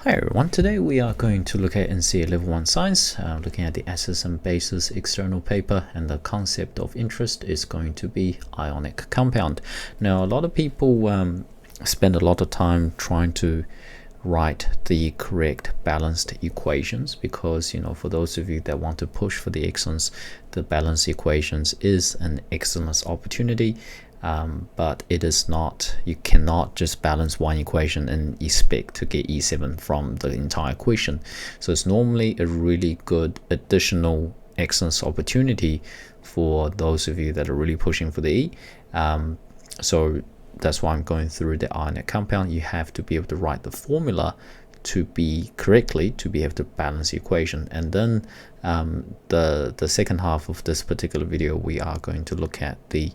Hi everyone, today we are going to look at NCEA Level 1 Science, looking at the acids and bases external paper, and the concept of interest is going to be ionic compound. Now a lot of people spend a lot of time trying to write the correct balanced equations because, you know, for those of you that want to push for the excellence, the balanced equations is an excellence opportunity. But it is not, you cannot just balance one equation and expect to get E7 from the entire equation. So it's normally a really good additional excellence opportunity for those of you that are really pushing for the E. So that's why I'm going through the ionic compound. You have to be able to write the formula to be correctly to be able to balance the equation. And then the second half of this particular video, we are going to look at the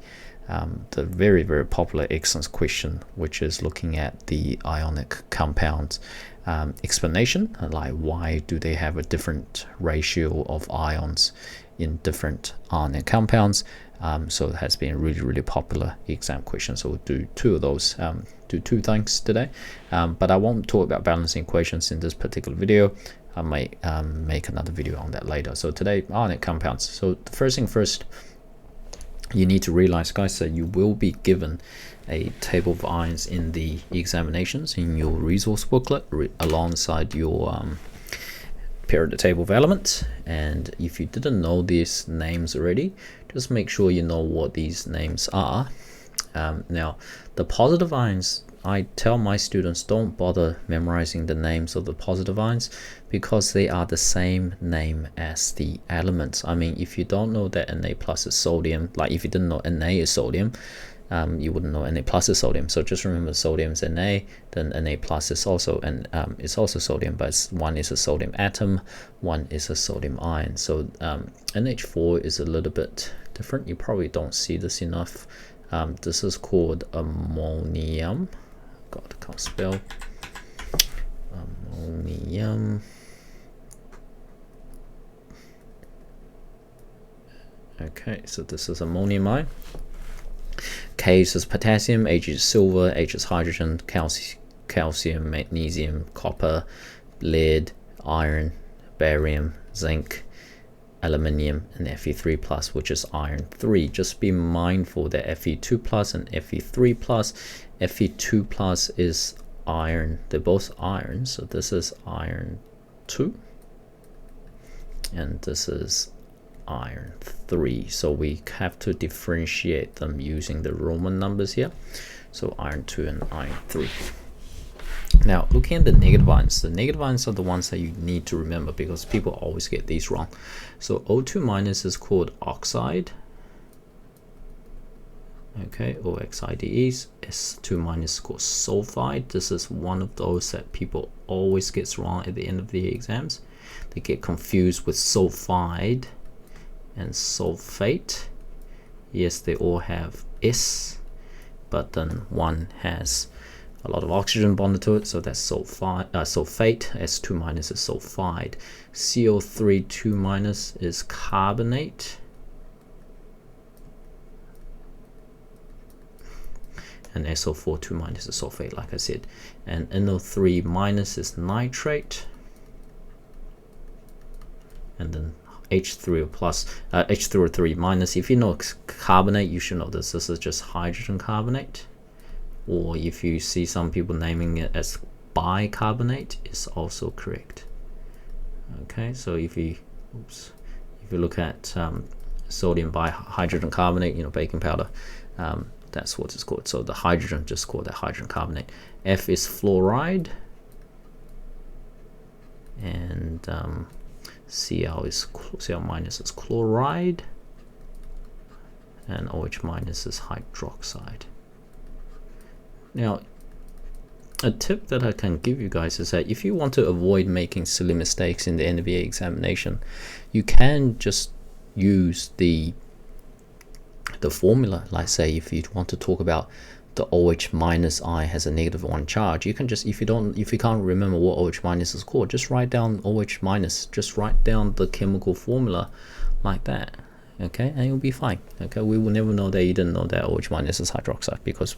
very popular excellence question, which is looking at the ionic compounds explanation, like why do they have a different ratio of ions in different ionic compounds. So it has been a really popular exam question, so we'll do two of those, do two things today, but I won't talk about balancing equations in this particular video. I might make another video on that later. So today, ionic compounds. So the first thing first, you need to realize, guys, that you will be given a table of ions in the examinations in your resource booklet alongside your periodic table of elements. And if you didn't know these names already, just make sure you know what these names are. Now, the positive ions, I tell my students don't bother memorizing the names of the positive ions because they are the same name as the elements. I mean, if you don't know that Na plus is sodium, like if you didn't know Na is sodium, you wouldn't know Na plus is sodium. So just remember sodium is Na, then Na plus is also sodium, but one is a sodium atom, one is a sodium ion. So NH4 is a little bit different. You probably don't see this enough. This is called ammonium. God, I can't spell. Ammonium. Okay, so this is ammonium ion. K is potassium, H is silver, H is hydrogen, calcium, magnesium, copper, lead, iron, barium, zinc, aluminium, and Fe3 plus, which is iron 3. Just be mindful that Fe2 plus and Fe3 plus, Fe2 plus is iron, they're both iron, so this is iron 2 and this is iron 3, so we have to differentiate them using the Roman numbers here. So iron 2 and iron 3. Now, looking at the negative ions are the ones that you need to remember because people always get these wrong. So O2 minus is called oxide. Okay, OXIDEs. S2 minus is called sulfide. This is one of those that people always gets wrong at the end of the exams. They get confused with sulfide and sulfate. Yes, they all have S, but then one has a lot of oxygen bonded to it, so that's sulfate. S2 minus is sulfide. CO3 2 minus is carbonate. And SO4 2 minus is sulfate, like I said. And NO3 minus is nitrate. And then H3 plus, H3O3 minus. If you know carbonate, you should know this. This is just hydrogen carbonate. Or if you see some people naming it as bicarbonate, is also correct. Okay, so if you look at sodium bihydrogen carbonate, you know, baking powder, that's what it's called. So the hydrogen, just call that hydrogen carbonate. F is fluoride, and Cl minus is chloride, and OH minus is hydroxide. Now, a tip that I can give you guys is that if you want to avoid making silly mistakes in the NCEA examination, you can just use the formula. Like say if you want to talk about the OH minus I has a -1 charge, you can just, if you can't remember what OH minus is called, just write down OH minus, just write down the chemical formula like that. Okay, and you'll be fine. Okay, we will never know that you didn't know that OH minus is hydroxide because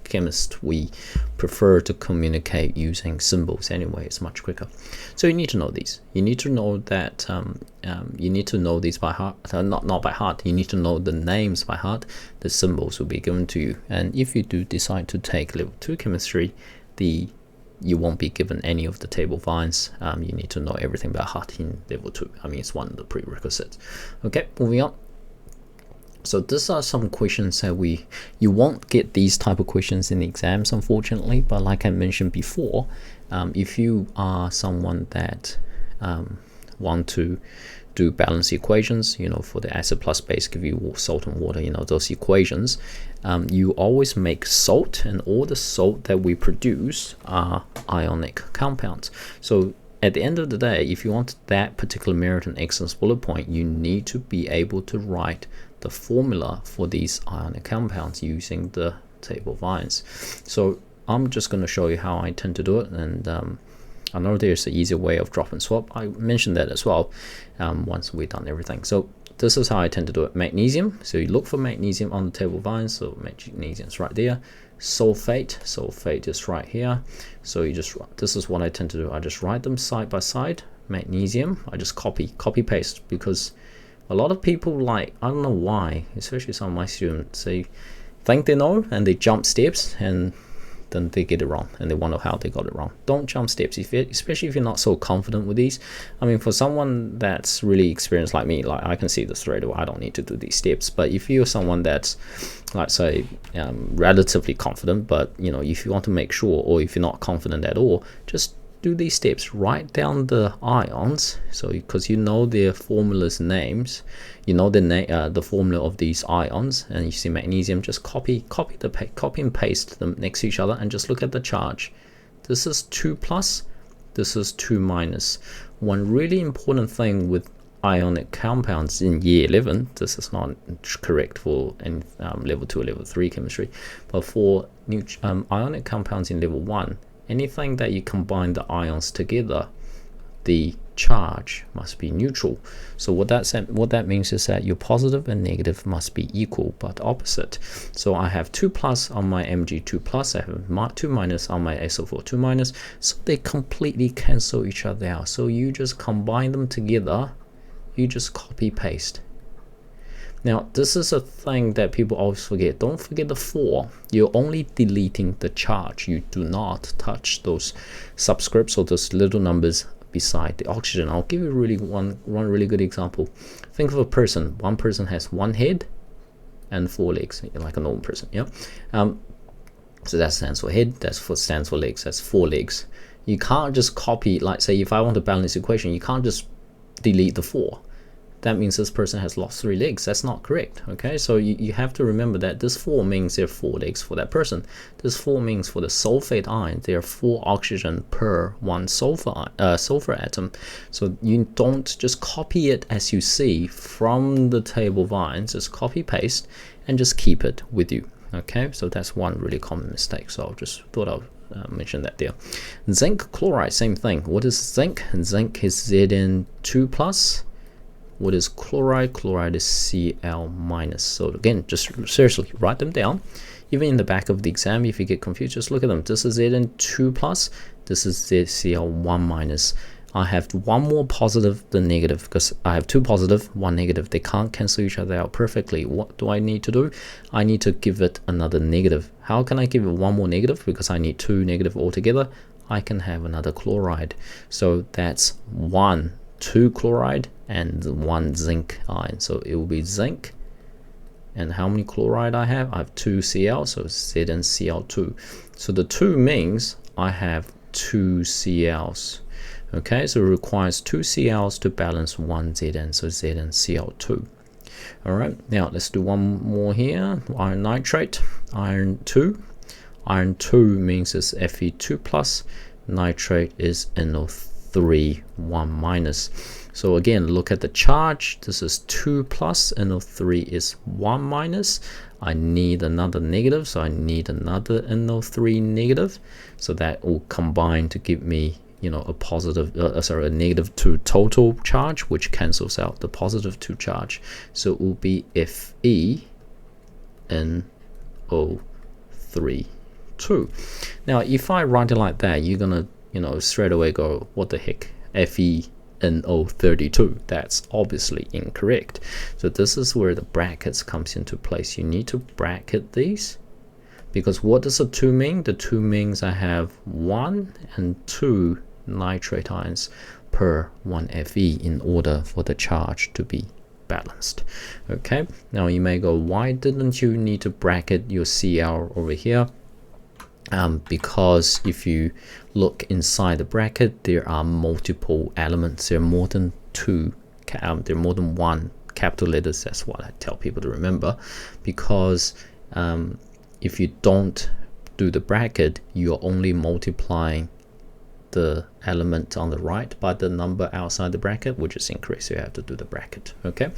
chemists, we prefer to communicate using symbols anyway. It's much quicker. So you need to know these. You need to know that you need to know these by heart. Not by heart. You need to know the names by heart. The symbols will be given to you. And if you do decide to take level 2 chemistry, you won't be given any of the table vines. You need to know everything by heart in level 2. I mean, it's one of the prerequisites. Okay, moving on. So these are some questions that you won't get these type of questions in the exams, unfortunately. But like I mentioned before, if you are someone that want to do balance equations, for the acid plus base, give you salt and water, those equations, you always make salt, and all the salt that we produce are ionic compounds. So at the end of the day, if you want that particular merit and excellence bullet point, you need to be able to write the formula for these ionic compounds using the table vines. So I'm just going to show you how I tend to do it, and I know there's an easier way of drop and swap. I mentioned that as well once we've done everything. So this is how I tend to do it. Magnesium, so you look for magnesium on the table vines, so magnesium is right there. Sulfate is right here. So this is what I tend to do. I just write them side by side. Magnesium, I just copy paste, because a lot of people, I don't know why, especially some of my students, they think they know and they jump steps and then they get it wrong, and they wonder how they got it wrong. Don't jump steps, especially if you're not so confident with these. I mean, for someone that's really experienced like me, I can see this straight away. I don't need to do these steps. But if you're someone that's, let's say, relatively confident, but if you want to make sure, or if you're not confident at all, just do these steps. Write down the ions, so because their formulas names, the formula of these ions, and you see magnesium, just copy and paste them next to each other, and just look at the charge. This is 2 plus, this is 2 minus. One really important thing with ionic compounds in year 11, this is not correct for level 2 or level 3 chemistry, but for ionic compounds in level 1, anything that you combine the ions together, the charge must be neutral. So what that means is that your positive and negative must be equal but opposite. So I have 2 plus on my Mg2 plus, I have 2 minus on my SO4 2 minus, so they completely cancel each other out. So you just combine them together, you just copy paste. Now, this is a thing that people always forget. Don't forget the 4. You're only deleting the charge. You do not touch those subscripts or those little numbers beside the oxygen. I'll give you one really good example. Think of a person. One person has 1 head and 4 legs, like a normal person. Yeah. So that stands for head. Stands for legs. That's 4 legs. You can't just copy. Like, say, if I want to balance equation, you can't just delete the 4. That means this person has lost 3 legs. That's not correct. Okay, so you have to remember that this 4 means there are 4 legs for that person. This 4 means for the sulfate ion, there are 4 oxygen per 1 sulfur atom. So you don't just copy it as you see from the table vines. Just copy paste and just keep it with you. Okay, so that's one really common mistake. So I just thought I'll mention that there. Zinc chloride, same thing. What is zinc? Zinc is Zn2 plus. What is chloride? Chloride is Cl minus. So again, just seriously write them down. Even in the back of the exam, if you get confused, just look at them. This is Zn2 plus. This is Cl1 minus. I have one more positive than negative because I have 2 positive, 1 negative. They can't cancel each other out perfectly. What do I need to do? I need to give it another negative. How can I give it one more negative? Because I need 2 negative altogether. I can have another chloride. So that's 2 chloride and 1 zinc ion. So it will be zinc. And how many chloride I have? I have 2 Cl, so ZnCl2. So the 2 means I have 2 Cls. Okay, so it requires 2 Cls to balance 1 Zn, so ZnCl2. All right, now let's do one more here. Iron nitrate, iron 2. Iron 2 means it's Fe2 plus. Nitrate is NO3, 1 minus. So again, look at the charge. This is 2 plus, NO3 is 1 minus. I need another negative, so I need another NO3 negative. So that will combine to give me, a positive, a negative 2 total charge, which cancels out the positive 2 charge. So it will be FeNO3. 3, 2. Now, if I write it like that, you're gonna, straight away go, what the heck, FeNO32. That's obviously incorrect. So this is where the brackets comes into place. You need to bracket these, because what does the 2 mean? The 2 means I have 1 and 2 nitrate ions per 1 Fe in order for the charge to be balanced. Okay, now you may go, why didn't you need to bracket your Cl over here? Because if you look inside the bracket, there are multiple elements. There are more than there are more than 1 capital letters. That's what I tell people to remember, because if you don't do the bracket, you're only multiplying the element on the right by the number outside the bracket, which is incorrect. So you have to do the bracket. Okay,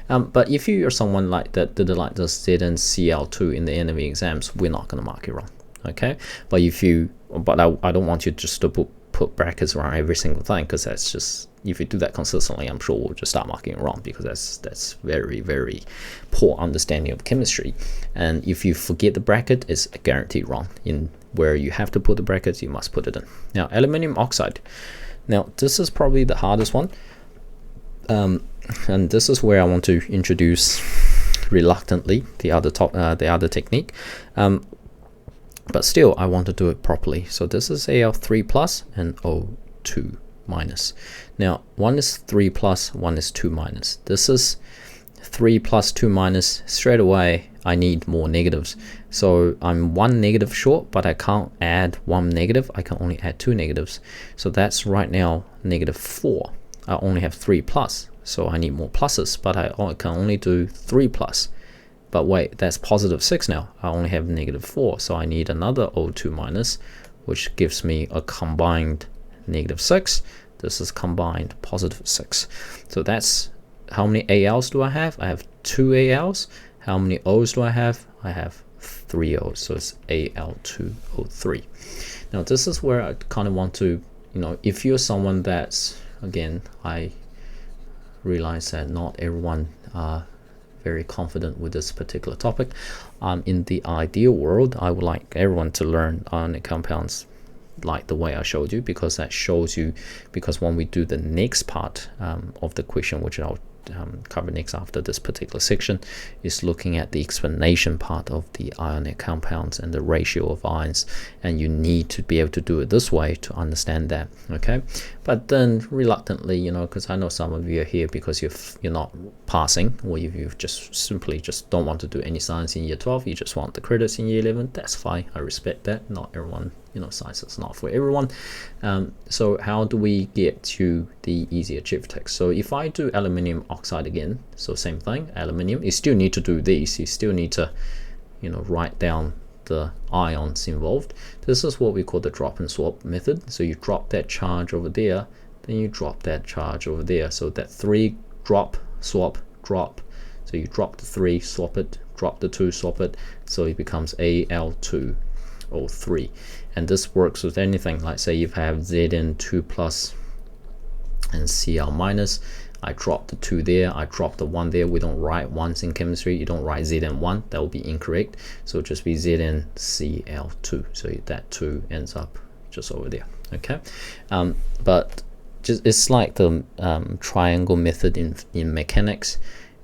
but if you are someone like that did like the ZnCl2 in the NME exams, we're not going to mark it wrong. Okay, but if you, I don't want you just to put brackets around every single thing, because that's just, if you do that consistently, I'm sure we'll just start marking it wrong, because that's very, very poor understanding of chemistry. And if you forget the bracket, it's guaranteed wrong. In where you have to put the brackets, you must put it in. Now, aluminium oxide. Now, this is probably the hardest one, and this is where I want to introduce reluctantly the other technique. But still, I want to do it properly. So this is Al3 plus and O2 minus. Now, one is 3 plus, one is 2 minus. This is 3 plus 2 minus. Straight away, I need more negatives. So I'm 1 negative short, but I can't add 1 negative. I can only add 2 negatives. So that's right now -4. I only have 3 plus, so I need more pluses, but I can only do 3 plus. But wait, that's +6 now. I only have -4, so I need another O2 minus, which gives me a combined -6. This is combined +6. So that's how many ALs do I have? I have 2 ALs. How many O's do I have? I have 3 O's, so it's Al2O3. Now this is where I kind of want to, if you're someone that's, again, I realize that not everyone are very confident with this particular topic. In the ideal world, I would like everyone to learn ionic compounds like the way I showed you, because that shows you, because when we do the next part of the question, which I'll cover next after this particular section, is looking at the explanation part of the ionic compounds and the ratio of ions, and you need to be able to do it this way to understand that. Okay, but then reluctantly, because I know some of you are here because you're not passing, or you just simply don't want to do any science in year 12, you just want the credits in year 11, that's fine. I respect that. Not everyone, science is not for everyone. So how do we get to the easy achieve text? So if I do aluminium oxide again, so same thing, aluminium, you still need to do these. You still need to, write down the ions involved. This is what we call the drop and swap method. So you drop that charge over there, then you drop that charge over there. So that 3 drop, swap, drop. So you drop the 3, swap it, drop the 2, swap it. So it becomes Al2O3. And this works with anything, like say you have Zn2 plus and Cl minus. I drop the 2 there, I drop the 1 there. We don't write ones in chemistry. You don't write Zn1, that will be incorrect. So it'll just be ZnCl2. So that 2 ends up just over there. Okay, but it's like the triangle method in mechanics.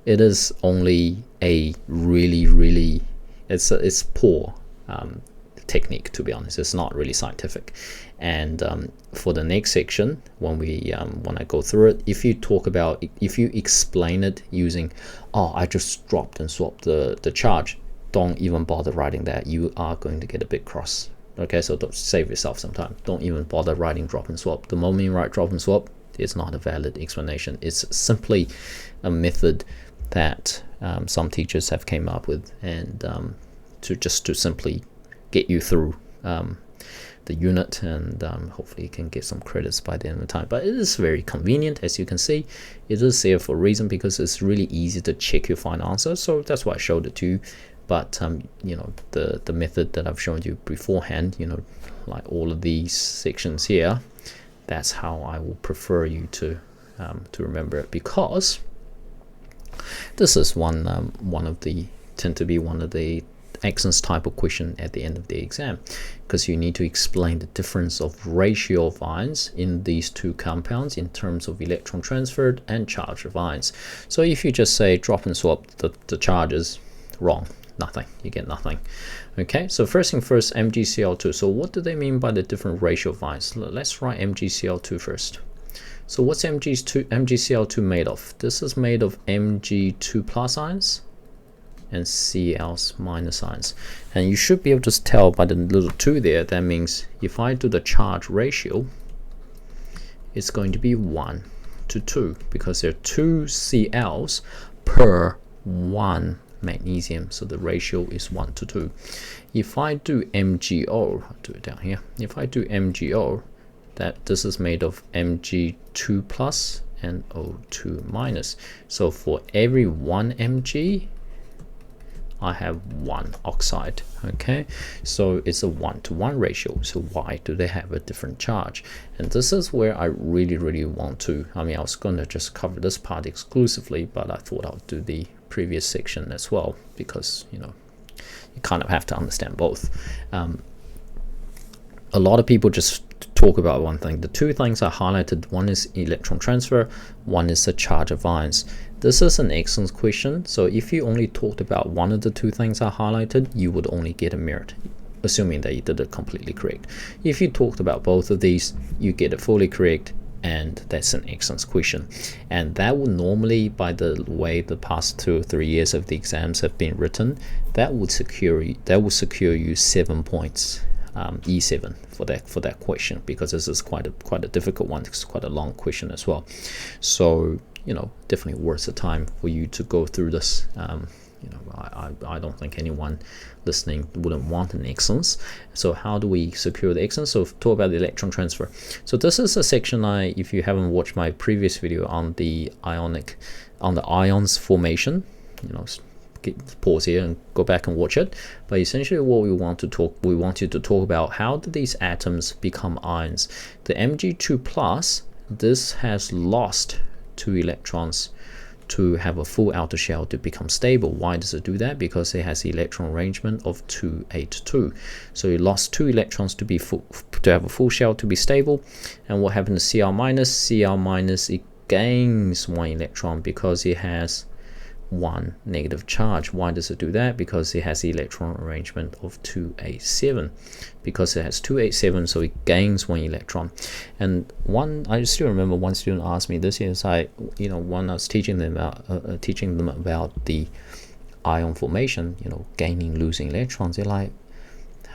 It is only a really it's poor technique, to be honest. It's not really scientific. And for the next section, when I go through it, if you explain it using, I just dropped and swapped the charge, don't even bother writing that. You are going to get a bit cross. Okay, so don't save yourself some time. Don't even bother writing drop and swap. The moment you write drop and swap, it's not a valid explanation. It's simply a method that some teachers have came up with, and to simply get you through the unit, and hopefully you can get some credits by the end of the time. But it is very convenient, as you can see. It is there for a reason, because it's really easy to check your final answer. So that's why I showed it to you. But the method that I've shown you beforehand, like all of these sections here, that's how I will prefer you to remember it, because this is one of the excellence type of question at the end of the exam, because you need to explain the difference of ratio of ions in these two compounds in terms of electron transferred and charge of ions. So if you just say drop and swap the charges, wrong, nothing, you get nothing. Okay, so first thing first, MgCl2. So what do they mean by the different ratio of ions? Let's write MgCl2 first. So what's MgCl2 made of? This is made of Mg2 plus ions and Cl minus ions, and you should be able to tell by the little 2 there. That means if I do the charge ratio, it's going to be 1 to 2, because there are 2 Cl's per 1 magnesium, so the ratio is 1 to 2. If I do MgO, I'll do it down here. If I do MgO, that this is made of Mg2 plus and O2 minus. So for every 1 Mg, I have 1 oxide. Okay, so it's a 1-to-1 ratio. So why do they have a different charge? And this is where I really want to, I mean, I was going to just cover this part exclusively, but I thought I'll do the previous section as well, because you know, you kind of have to understand both. A lot of people just talk about one thing. The 2 things I highlighted, one is electron transfer, one is the charge of ions. This is an excellent question, so if you only talked about one of the 2 things I highlighted, you would only get a merit, assuming that you did it completely correct. If you talked about both of these, you get it fully correct, and that's an excellent question. And that will normally, by the way the past 2 or 3 years of the exams have been written, that would secure you 7 points. E7 for that question, because this is quite a difficult one. It's quite a long question as well, so you know, definitely worth the time for you to go through this. You know, I don't think anyone listening wouldn't want an excellence. So how do we secure the excellence? So talk about the electron transfer. So this is a section if you haven't watched my previous video on the Ionic, on the ions formation, you know, pause here and go back and watch it. But essentially what we want you to talk about, how do these atoms become ions? The Mg2 plus, this has lost 2 electrons to have a full outer shell to become stable. Why does it do that? Because it has the electron arrangement of 2-8-2. So it lost 2 electrons to have a full shell to be stable. And what happened to Cl minus? Cl minus, it gains 1 electron because it has 1 negative charge. Why does it do that? Because it has the electron arrangement of 2-8-7. Because it has 2-8-7, so it gains 1 electron. And I still remember one student asked me this is when I was teaching them about the ion formation, you know, gaining, losing electrons. They're like,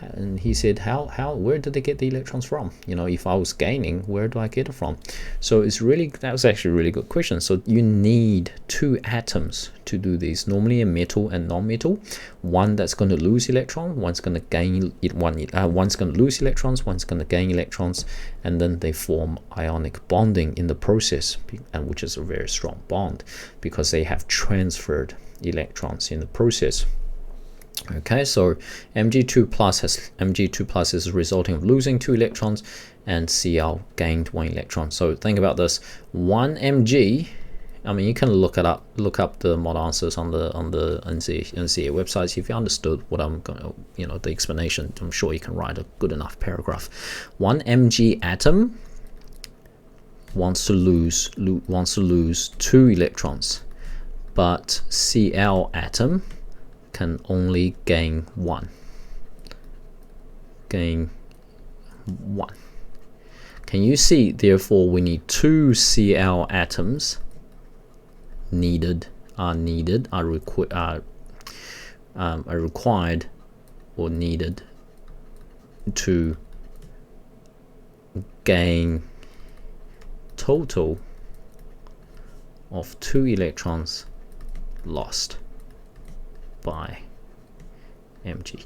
and he said, where did they get the electrons from? You know, if I was gaining, where do I get it from? So that was actually a really good question. So you need 2 atoms to do this. Normally a metal and non-metal, one that's going to lose electron, one's going to gain one's going to lose electrons, one's going to gain electrons, and then they form ionic bonding in the process, and which is a very strong bond because they have transferred electrons in the process. Okay, so Mg2 plus is resulting of losing 2 electrons, and Cl gained 1 electron. So think about this: 1 Mg. I mean, you can look up the model answers on the NCEA websites. If you understood what I'm going to, you know, the explanation, I'm sure you can write a good enough paragraph. 1 Mg atom wants to lose 2 electrons, but Cl atom can only gain 1. Can you see? Therefore, we need 2 Cl atoms are required or needed to gain total of 2 electrons lost by Mg.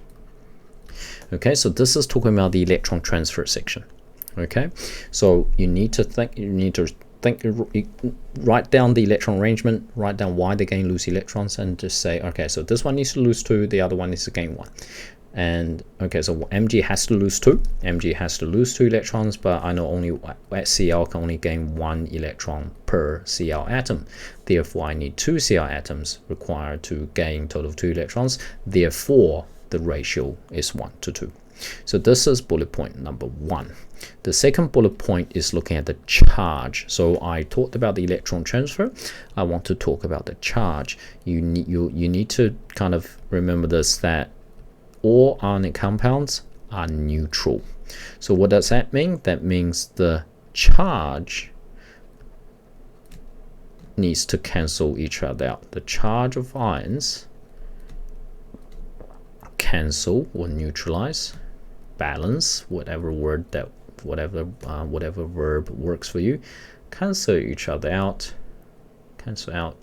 Okay, so this is talking about the electron transfer section. Okay, so you need to write down the electron arrangement, write down why they gain, lose electrons, and just say, okay, so this one needs to lose 2, the other one needs to gain 1. And okay, so Mg has to lose 2. Mg has to lose 2 electrons, but I know only Cl can only gain 1 electron per Cl atom. Therefore, I need 2 Cl atoms required to gain total of 2 electrons. Therefore, the ratio is 1 to 2. So this is bullet point number 1. The second bullet point is looking at the charge. So I talked about the electron transfer. I want to talk about the charge. You need to kind of remember this, that all ionic compounds are neutral. So what does that mean? That means the charge needs to cancel each other out. The charge of ions cancel or neutralize, balance, whatever verb works for you, cancel each other out, cancel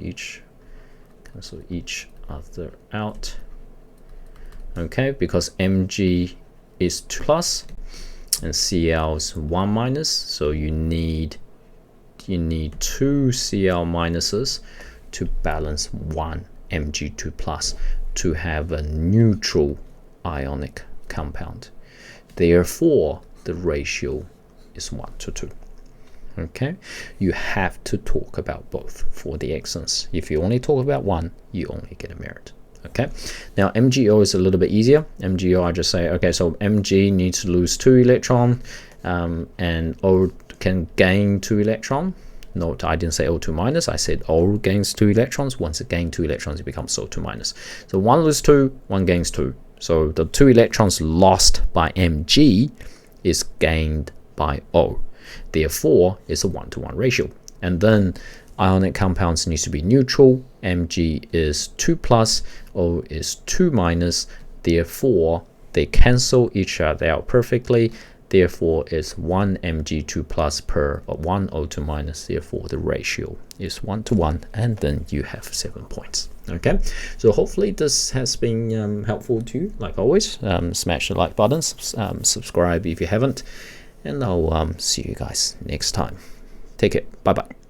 each other out. Okay, because Mg is 2 plus and Cl is 1 minus, so you need 2 Cl minuses to balance 1 Mg2 plus to have a neutral ionic compound. Therefore, the ratio is 1 to 2. Okay, you have to talk about both for the excellence. If you only talk about one, you only get a merit. Okay, now MgO is a little bit easier. MgO, I just say, okay, so Mg needs to lose 2 electron, and O can gain 2 electron. Note, I didn't say O2 minus, I said O gains 2 electrons. Once it gains 2 electrons, it becomes O2 minus. So 1 loses 2, 1 gains 2. So the 2 electrons lost by Mg is gained by O. Therefore, it's a 1-to-1 ratio. And then ionic compounds needs to be neutral. Mg is 2 plus, O is 2 minus. Therefore, they cancel each other out perfectly. Therefore, it's 1 Mg2 plus per 1 O2 minus. Therefore, the ratio is 1-to-1, and then you have 7 points. Okay, so hopefully this has been helpful to you. Like always, smash the like button, subscribe if you haven't, and I'll see you guys next time. Take it. Bye bye.